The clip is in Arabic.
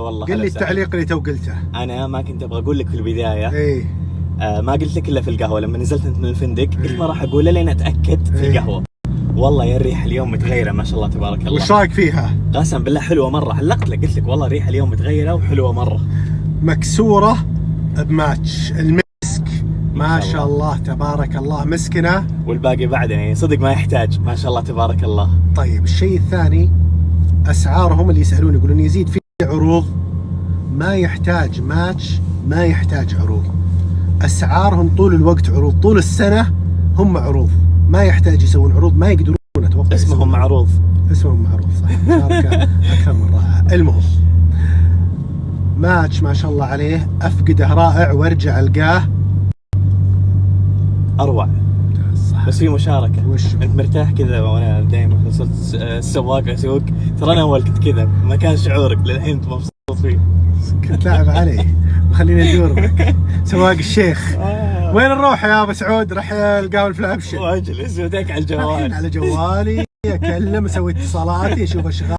والله. قل لي التعليق اللي تو قلته. انا ما كنت ابغى اقول لك في البدايه. ايه ما قلت لك الا في القهوه لما نزلت انت من الفندق. قلت ما راح اقول لين اتاكد في القهوه. والله يا الريحه اليوم متغيره ما شاء الله تبارك الله. وش رايك فيها؟ قسم بالله حلوه مره. علقت لك قلت لك والله الريحه اليوم متغيره وحلوه مره. مكسوره بماتش المسك ما شاء الله تبارك الله مسكنه. والباقي بعد يعني صدق ما يحتاج ما شاء الله تبارك الله. طيب الشيء الثاني اسعارهم اللي يسالون يقولون يزيد في عروض. ما يحتاج ماتش ما يحتاج عروض. اسعارهم طول الوقت عروض طول السنه هم عروض. ما يحتاج يسوون عروض ما يقدرون اتوقع. اسمهم معروض. اسمهم معروض صح. مشاركة اكثر من رائعه. المهم ماتش ما شاء الله عليه افقده رائع وارجع القاه اروع. صح. بس في مشاركه. وش انت مرتاح كذا وانا دائما صرت السواق اسوق. ترى انا اول كنت كذا ما كان شعورك للحين انت مبسوط فيه. كنت لاعب علي وخليني ادور معك سواق الشيخ. وين نروح يا ابو سعود؟ راح القهوه الفلابشن واجلس وديك على الجوال. على جوالي اكلم اسوي اتصالاتي اشوف اشغال.